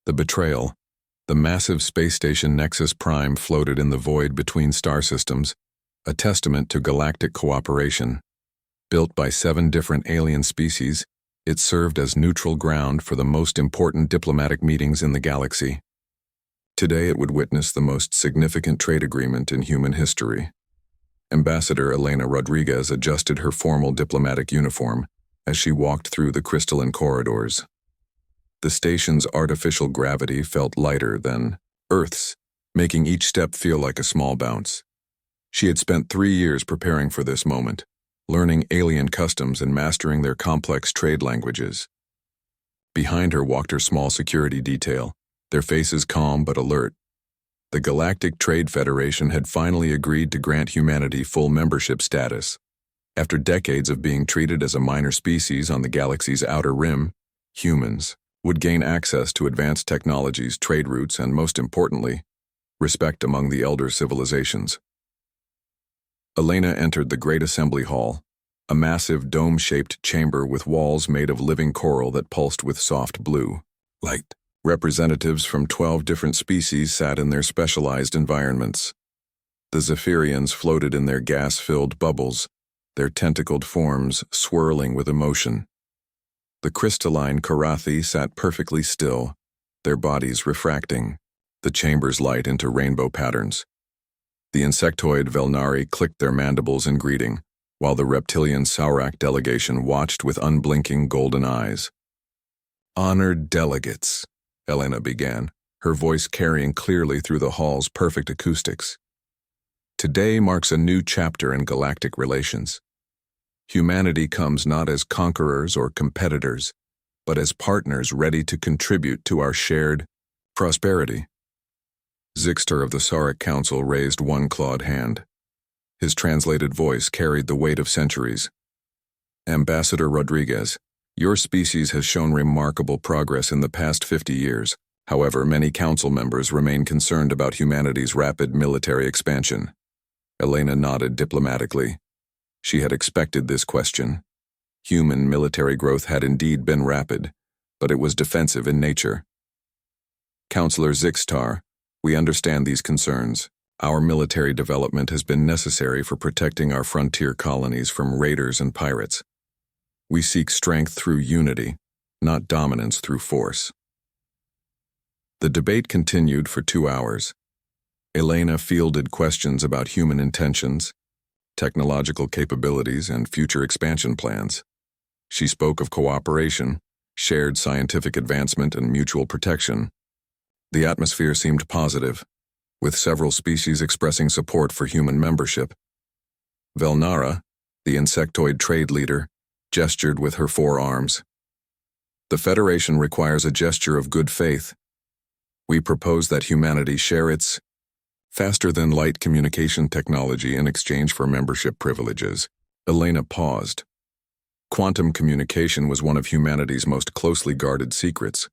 The betrayal. The massive space station Nexus Prime floated in the void between star systems, a testament to galactic cooperation. Built by 7 different alien species, it served as neutral ground for the most important diplomatic meetings in the galaxy. Today it would witness the most significant trade agreement in human history. Ambassador Elena Rodriguez adjusted her formal diplomatic uniform as she walked through the crystalline corridors. The station's artificial gravity felt lighter than Earth's, making each step feel like a small bounce. She had spent 3 years preparing for this moment, learning alien customs and mastering their complex trade languages. Behind her walked her small security detail, their faces calm but alert. The Galactic Trade Federation had finally agreed to grant humanity full membership status. After decades of being treated as a minor species on the galaxy's outer rim, humans would gain access to advanced technologies, trade routes, and most importantly, respect among the elder civilizations. Elena entered the Great Assembly Hall, a massive dome-shaped chamber with walls made of living coral that pulsed with soft blue light. Representatives from 12 different species sat in their specialized environments. The Zephyrians floated in their gas-filled bubbles, their tentacled forms swirling with emotion. The crystalline Karathi sat perfectly still, their bodies refracting the chamber's light into rainbow patterns. The insectoid Velnari clicked their mandibles in greeting, while the reptilian Saurak delegation watched with unblinking golden eyes. "Honored delegates," Elena began, her voice carrying clearly through the hall's perfect acoustics. "Today marks a new chapter in galactic relations. Humanity comes not as conquerors or competitors, but as partners ready to contribute to our shared prosperity." Zixter of the Saurak Council raised one clawed hand. His translated voice carried the weight of centuries. "Ambassador Rodriguez, your species has shown remarkable progress in the past 50 years. However, many council members remain concerned about humanity's rapid military expansion." Elena nodded diplomatically. She had expected this question. Human military growth had indeed been rapid, but it was defensive in nature. "Councillor Zixtar, we understand these concerns. Our military development has been necessary for protecting our frontier colonies from raiders and pirates. We seek strength through unity, not dominance through force." The debate continued for 2 hours. Elena fielded questions about human intentions, technological capabilities, and future expansion plans. She spoke of cooperation, shared scientific advancement, and mutual protection. The atmosphere seemed positive, with several species expressing support for human membership. Velnara, the insectoid trade leader, gestured with her 4 arms. "The Federation requires a gesture of good faith. We propose that humanity share its faster-than-light communication technology in exchange for membership privileges." Elena paused. Quantum communication was one of humanity's most closely guarded secrets.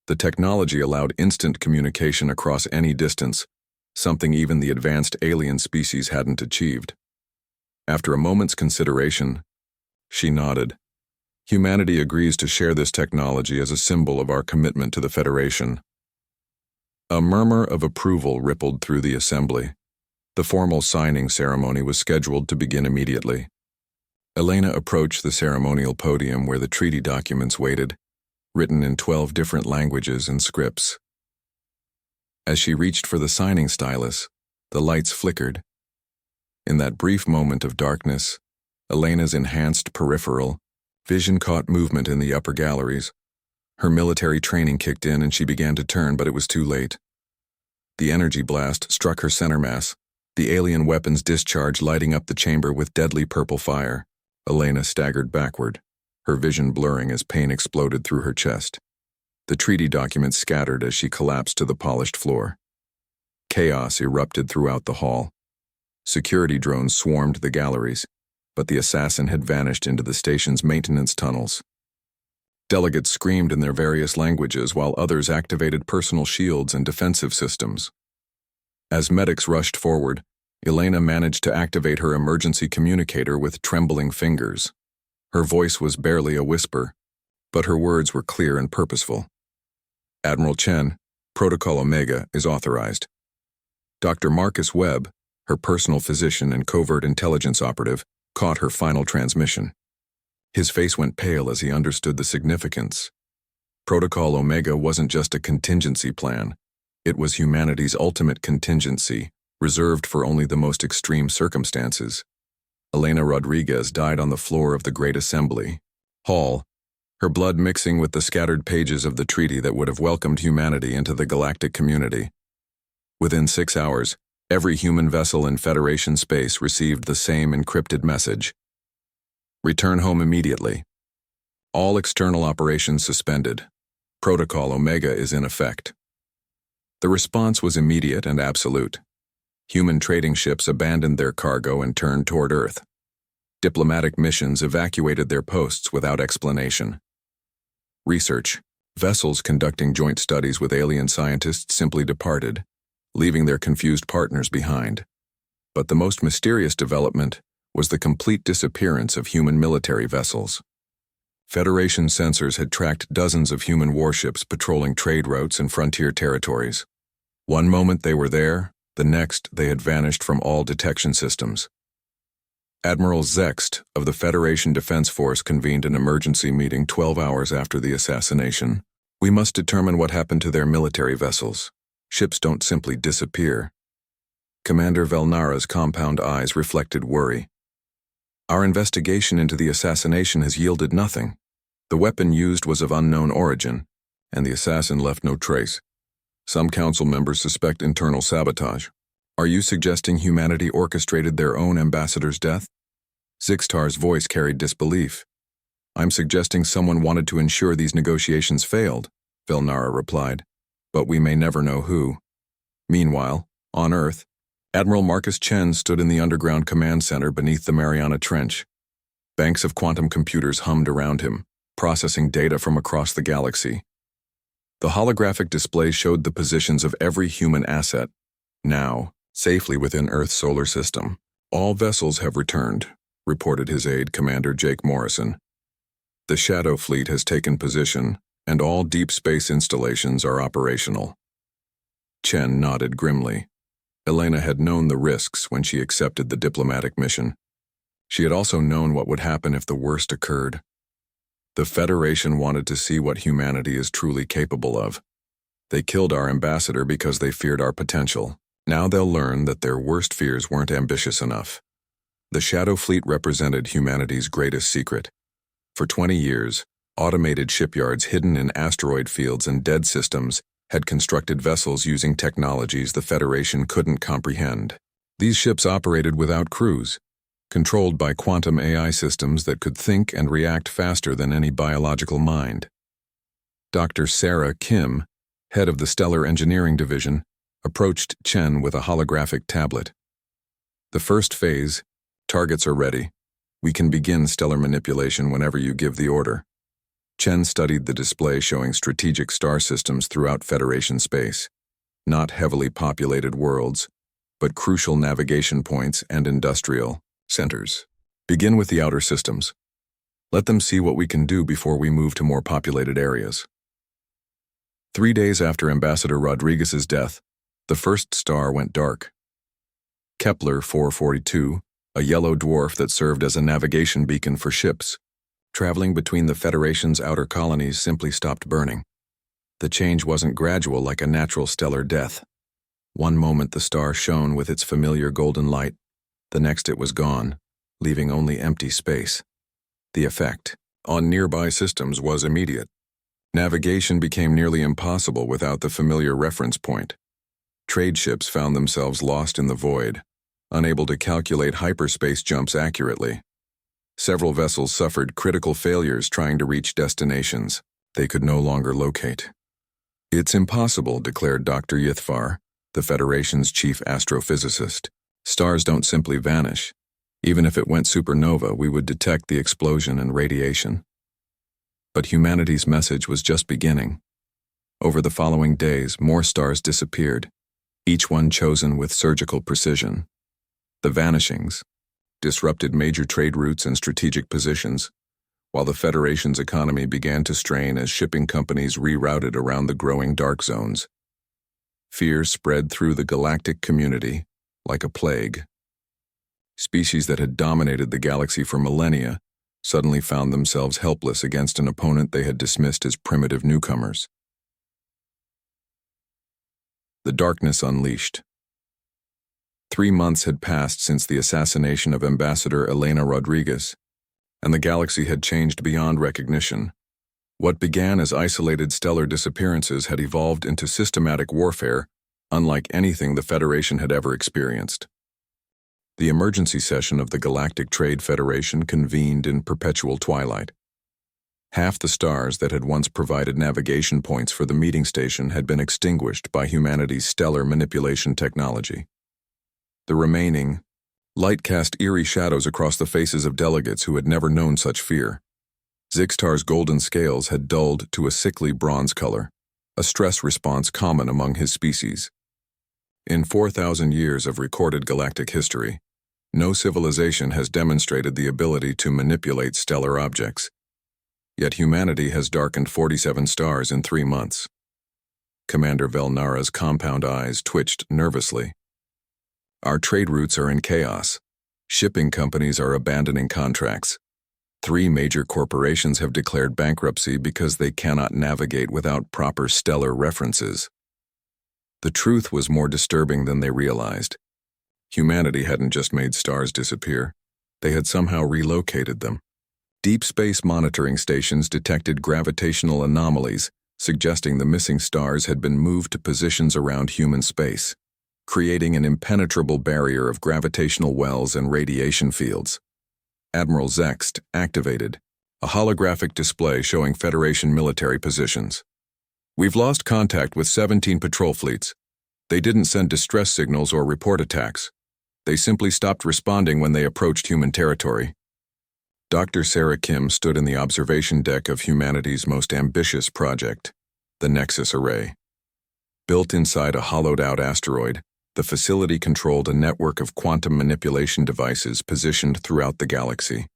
The technology allowed instant communication across any distance, something even the advanced alien species hadn't achieved. After a moment's consideration, she nodded. "Humanity agrees to share this technology as a symbol of our commitment to the Federation." A murmur of approval rippled through the assembly. The formal signing ceremony was scheduled to begin immediately. Elena approached the ceremonial podium where the treaty documents waited, written in 12 different languages and scripts. As she reached for the signing stylus, the lights flickered. In that brief moment of darkness, Elena's enhanced peripheral vision caught movement in the upper galleries. Her military training kicked in and she began to turn, but it was too late. The energy blast struck her center mass, the alien weapon's discharge lighting up the chamber with deadly purple fire. Elena staggered backward, her vision blurring as pain exploded through her chest. The treaty documents scattered as she collapsed to the polished floor. Chaos erupted throughout the hall. Security drones swarmed the galleries, but the assassin had vanished into the station's maintenance tunnels. Delegates screamed in their various languages while others activated personal shields and defensive systems. As medics rushed forward, Elena managed to activate her emergency communicator with trembling fingers. Her voice was barely a whisper, but her words were clear and purposeful. Admiral Chen, Protocol Omega is authorized. Dr. Marcus Webb, her personal physician and covert intelligence operative, caught her final transmission. His face went pale as he understood the significance. Protocol Omega wasn't just a contingency plan. It was humanity's ultimate contingency, reserved for only the most extreme circumstances. Elena Rodriguez died on the floor of the Great Assembly Hall, her blood mixing with the scattered pages of the treaty that would have welcomed humanity into the galactic community. Within 6 hours, every human vessel in Federation space received the same encrypted message. Return home immediately. All external operations suspended. Protocol Omega is in effect. The response was immediate and absolute. Human trading ships abandoned their cargo and turned toward Earth. Diplomatic missions evacuated their posts without explanation. Research, vessels conducting joint studies with alien scientists simply departed, leaving their confused partners behind. But the most mysterious development was the complete disappearance of human military vessels. Federation sensors had tracked dozens of human warships patrolling trade routes and frontier territories. One moment they were there, the next they had vanished from all detection systems. Admiral Zext of the Federation Defense Force convened an emergency meeting 12 hours after the assassination. We must determine what happened to their military vessels. Ships don't simply disappear. Commander Velnara's compound eyes reflected worry. Our investigation into the assassination has yielded nothing. The weapon used was of unknown origin, and the assassin left no trace. Some council members suspect internal sabotage. Are you suggesting humanity orchestrated their own ambassador's death? Zixtar's voice carried disbelief. I'm suggesting someone wanted to ensure these negotiations failed, Velnara replied, but we may never know who. Meanwhile, on Earth, Admiral Marcus Chen stood in the underground command center beneath the Mariana Trench. Banks of quantum computers hummed around him, processing data from across the galaxy. The holographic display showed the positions of every human asset, now safely within Earth's solar system. All vessels have returned, reported his aide, Commander Jake Morrison. The Shadow Fleet has taken position, and all deep space installations are operational. Chen nodded grimly. Elena had known the risks when she accepted the diplomatic mission. She had also known what would happen if the worst occurred. The Federation wanted to see what humanity is truly capable of. They killed our ambassador because they feared our potential. Now they'll learn that their worst fears weren't ambitious enough. The Shadow Fleet represented humanity's greatest secret. For 20 years, automated shipyards hidden in asteroid fields and dead systems had constructed vessels using technologies the Federation couldn't comprehend. These ships operated without crews, controlled by quantum AI systems that could think and react faster than any biological mind. Dr. Sarah Kim, head of the Stellar Engineering Division, approached Chen with a holographic tablet. The first phase, targets are ready. We can begin stellar manipulation whenever you give the order. Chen studied the display showing strategic star systems throughout Federation space. Not heavily populated worlds, but crucial navigation points and industrial centers. Begin with the outer systems. Let them see what we can do before we move to more populated areas. 3 days after Ambassador Rodriguez's death, the first star went dark. Kepler 442, a yellow dwarf that served as a navigation beacon for ships, traveling between the Federation's outer colonies, simply stopped burning. The change wasn't gradual like a natural stellar death. One moment the star shone with its familiar golden light, the next it was gone, leaving only empty space. The effect on nearby systems was immediate. Navigation became nearly impossible without the familiar reference point. Trade ships found themselves lost in the void, unable to calculate hyperspace jumps accurately. Several vessels suffered critical failures trying to reach destinations they could no longer locate. It's impossible, declared Dr. Yithvar, the Federation's chief astrophysicist. Stars don't simply vanish. Even if it went supernova, we would detect the explosion and radiation. But humanity's message was just beginning. Over the following days, more stars disappeared, each one chosen with surgical precision. The vanishings disrupted major trade routes and strategic positions, while the Federation's economy began to strain as shipping companies rerouted around the growing dark zones. Fear spread through the galactic community like a plague. Species that had dominated the galaxy for millennia suddenly found themselves helpless against an opponent they had dismissed as primitive newcomers. The darkness unleashed. 3 months had passed since the assassination of Ambassador Elena Rodriguez, and the galaxy had changed beyond recognition. What began as isolated stellar disappearances had evolved into systematic warfare, unlike anything the Federation had ever experienced. The emergency session of the Galactic Trade Federation convened in perpetual twilight. Half the stars that had once provided navigation points for the meeting station had been extinguished by humanity's stellar manipulation technology. The remaining light cast eerie shadows across the faces of delegates who had never known such fear. Zixtar's golden scales had dulled to a sickly bronze color, a stress response common among his species. In 4,000 years of recorded galactic history, no civilization has demonstrated the ability to manipulate stellar objects. Yet humanity has darkened 47 stars in 3 months. Commander Velnara's compound eyes twitched nervously. Our trade routes are in chaos. Shipping companies are abandoning contracts. 3 major corporations have declared bankruptcy because they cannot navigate without proper stellar references. The truth was more disturbing than they realized. Humanity hadn't just made stars disappear. They had somehow relocated them. Deep space monitoring stations detected gravitational anomalies, suggesting the missing stars had been moved to positions around human space, creating an impenetrable barrier of gravitational wells and radiation fields. Admiral Zext activated a holographic display showing Federation military positions. We've lost contact with 17 patrol fleets. They didn't send distress signals or report attacks. They simply stopped responding when they approached human territory. Dr. Sarah Kim stood in the observation deck of humanity's most ambitious project, the Nexus Array. Built inside a hollowed-out asteroid, the facility controlled a network of quantum manipulation devices positioned throughout the galaxy.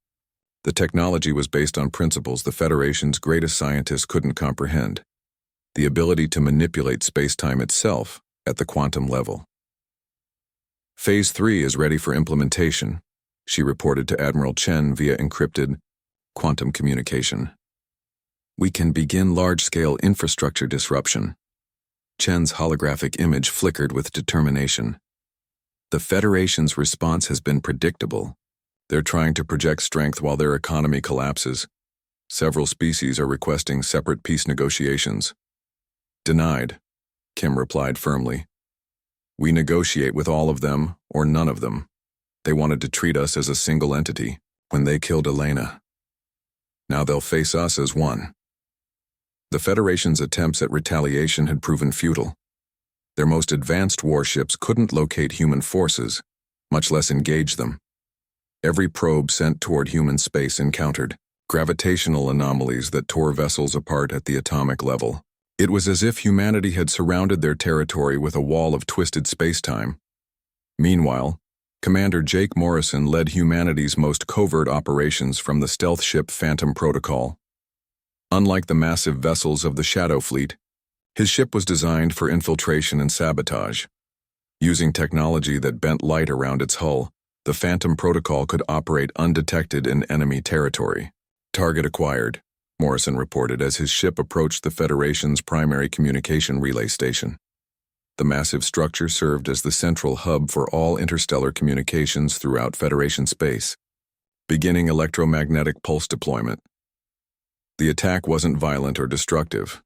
The technology was based on principles the Federation's greatest scientists couldn't comprehend: the ability to manipulate space-time itself at the quantum level. Phase 3 is ready for implementation, she reported to Admiral Chen via encrypted quantum communication. We can begin large-scale infrastructure disruption. Chen's holographic image flickered with determination. The Federation's response has been predictable. They're trying to project strength while their economy collapses. Several species are requesting separate peace negotiations. Denied, Kim replied firmly. We negotiate with all of them or none of them. They wanted to treat us as a single entity when they killed Elena. Now they'll face us as one. The Federation's attempts at retaliation had proven futile. Their most advanced warships couldn't locate human forces, much less engage them. Every probe sent toward human space encountered gravitational anomalies that tore vessels apart at the atomic level. It was as if humanity had surrounded their territory with a wall of twisted space-time. Meanwhile, Commander Jake Morrison led humanity's most covert operations from the stealth ship Phantom Protocol. Unlike the massive vessels of the Shadow Fleet, his ship was designed for infiltration and sabotage. Using technology that bent light around its hull, the Phantom Protocol could operate undetected in enemy territory. Target acquired, Morrison reported as his ship approached the Federation's primary communication relay station. The massive structure served as the central hub for all interstellar communications throughout Federation space, beginning electromagnetic pulse deployment. The attack wasn't violent or destructive.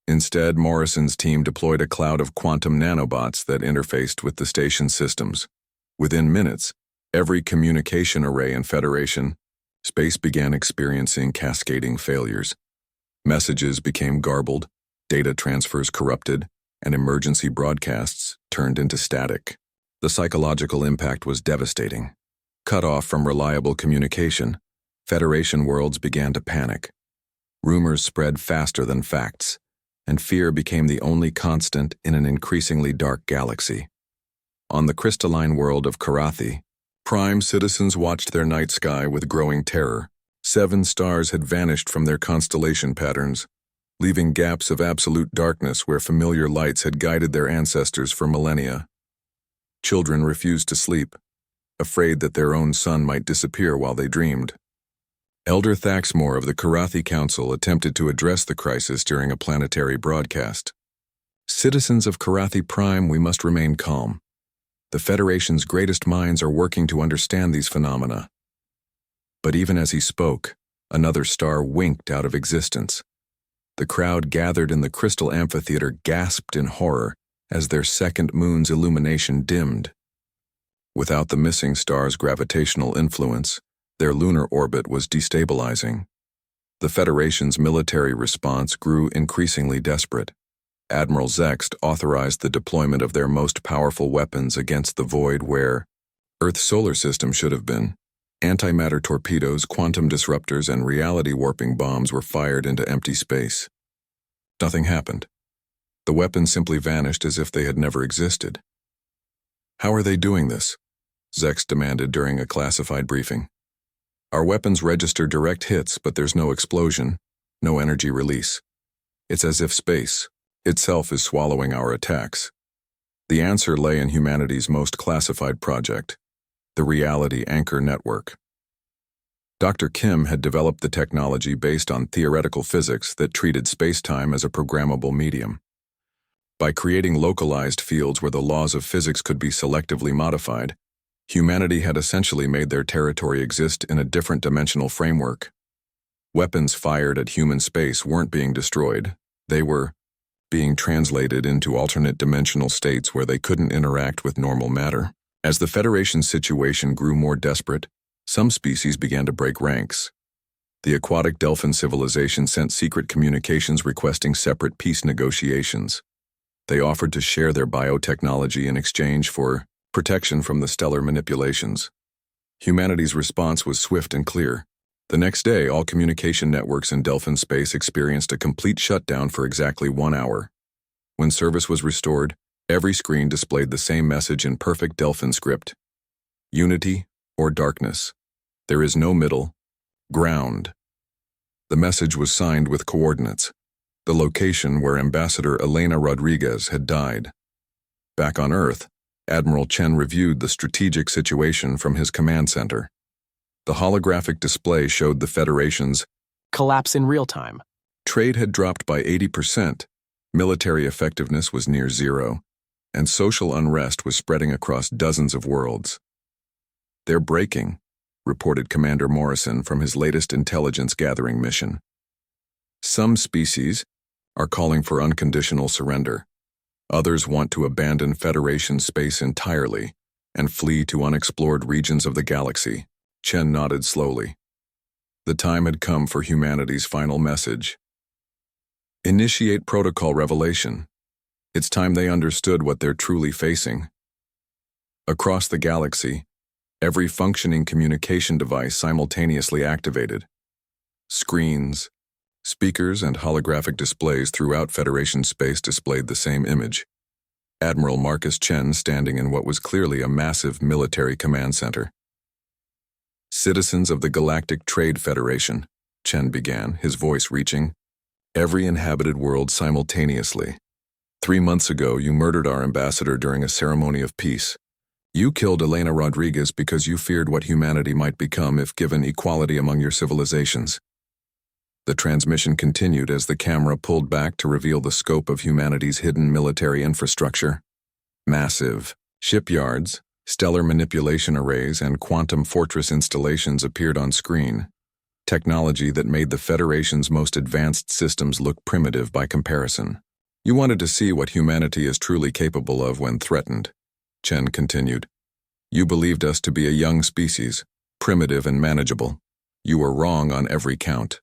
Instead, Morrison's team deployed a cloud of quantum nanobots that interfaced with the station's systems. Within minutes, every communication array in Federation space began experiencing cascading failures. Messages became garbled, data transfers corrupted, and emergency broadcasts turned into static. The psychological impact was devastating. Cut off from reliable communication, Federation worlds began to panic. Rumors spread faster than facts, and fear became the only constant in an increasingly dark galaxy. On the crystalline world of Karathi, Prime citizens watched their night sky with growing terror. 7 stars had vanished from their constellation patterns, leaving gaps of absolute darkness where familiar lights had guided their ancestors for millennia. Children refused to sleep, afraid that their own sun might disappear while they dreamed. Elder Thaxmore of the Karathi Council attempted to address the crisis during a planetary broadcast. "Citizens of Karathi Prime, we must remain calm. The Federation's greatest minds are working to understand these phenomena." But even as he spoke, another star winked out of existence. The crowd gathered in the crystal amphitheater gasped in horror as their second moon's illumination dimmed. Without the missing star's gravitational influence, their lunar orbit was destabilizing. The Federation's military response grew increasingly desperate. Admiral Zext authorized the deployment of their most powerful weapons against the void where Earth's solar system should have been. Antimatter torpedoes, quantum disruptors, and reality-warping bombs were fired into empty space. Nothing happened. The weapons simply vanished as if they had never existed. "How are they doing this?" Zext demanded during a classified briefing. "Our weapons register direct hits, but there's no explosion, no energy release. It's as if space itself is swallowing our attacks." The answer lay in humanity's most classified project, the Reality Anchor Network. Dr. Kim had developed the technology based on theoretical physics that treated space-time as a programmable medium. By creating localized fields where the laws of physics could be selectively modified, humanity had essentially made their territory exist in a different dimensional framework. Weapons fired at human space weren't being destroyed, they were being translated into alternate dimensional states where they couldn't interact with normal matter. As the Federation's situation grew more desperate, some species began to break ranks. The aquatic Delphin civilization sent secret communications requesting separate peace negotiations. They offered to share their biotechnology in exchange for protection from the stellar manipulations. Humanity's response was swift and clear. The next day, all communication networks in Delphin space experienced a complete shutdown for exactly 1 hour. When service was restored, every screen displayed the same message in perfect Delphin script: unity or darkness. There is no middle ground. The message was signed with coordinates, the location where Ambassador Elena Rodriguez had died. Back on Earth, Admiral Chen reviewed the strategic situation from his command center. The holographic display showed the Federation's collapse in real time. Trade had dropped by 80%, military effectiveness was near zero, and social unrest was spreading across dozens of worlds. "They're breaking," reported Commander Morrison from his latest intelligence-gathering mission. "Some species are calling for unconditional surrender. Others want to abandon Federation space entirely and flee to unexplored regions of the galaxy." Chen nodded slowly. The time had come for humanity's final message. Initiate protocol revelation. It's time they understood what they're truly facing. Across the galaxy, every functioning communication device simultaneously activated. Screens, speakers, and holographic displays throughout Federation space displayed the same image. Admiral Marcus Chen standing in what was clearly a massive military command center. "Citizens of the Galactic Trade Federation," Chen began, his voice reaching every inhabited world simultaneously. 3 months ago, you murdered our ambassador during a ceremony of peace. You killed Elena Rodriguez because you feared what humanity might become if given equality among your civilizations. The transmission continued as the camera pulled back to reveal the scope of humanity's hidden military infrastructure. Massive shipyards, stellar manipulation arrays, and quantum fortress installations appeared on screen, technology that made the Federation's most advanced systems look primitive by comparison. "You wanted to see what humanity is truly capable of when threatened," Chen continued. "You believed us to be a young species, primitive and manageable. You were wrong on every count."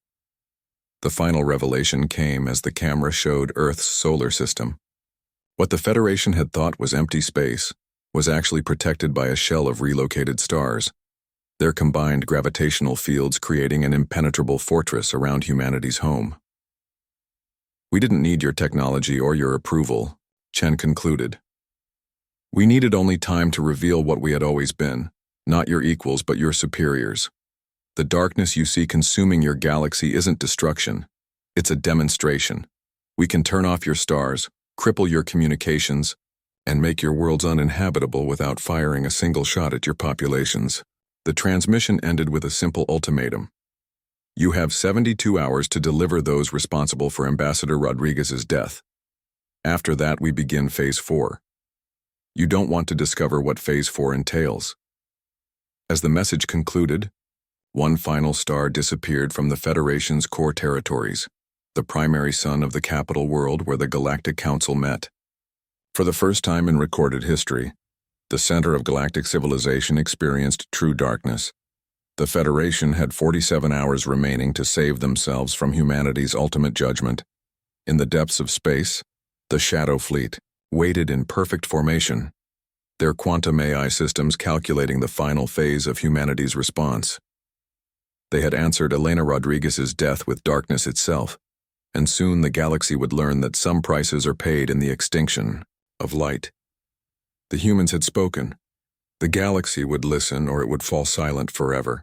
The final revelation came as the camera showed Earth's solar system. What the Federation had thought was empty space was actually protected by a shell of relocated stars, their combined gravitational fields creating an impenetrable fortress around humanity's home. "We didn't need your technology or your approval," Chen concluded. "We needed only time to reveal what we had always been, not your equals but your superiors. The darkness you see consuming your galaxy isn't destruction. It's a demonstration. We can turn off your stars, cripple your communications, and make your worlds uninhabitable without firing a single shot at your populations. The transmission ended with a simple ultimatum. You have 72 hours to deliver those responsible for Ambassador Rodriguez's death. After that, we begin Phase 4. You don't want to discover what Phase 4 entails. As the message concluded, one final star disappeared from the Federation's core territories, the primary sun of the capital world where the Galactic Council met. For the first time in recorded history, the center of galactic civilization experienced true darkness. The Federation had 47 hours remaining to save themselves from humanity's ultimate judgment. In the depths of space, the Shadow Fleet waited in perfect formation, their quantum AI systems calculating the final phase of humanity's response. They had answered Elena Rodriguez's death with darkness itself, and soon the galaxy would learn that some prices are paid in the extinction of light. The humans had spoken. The galaxy would listen or it would fall silent forever.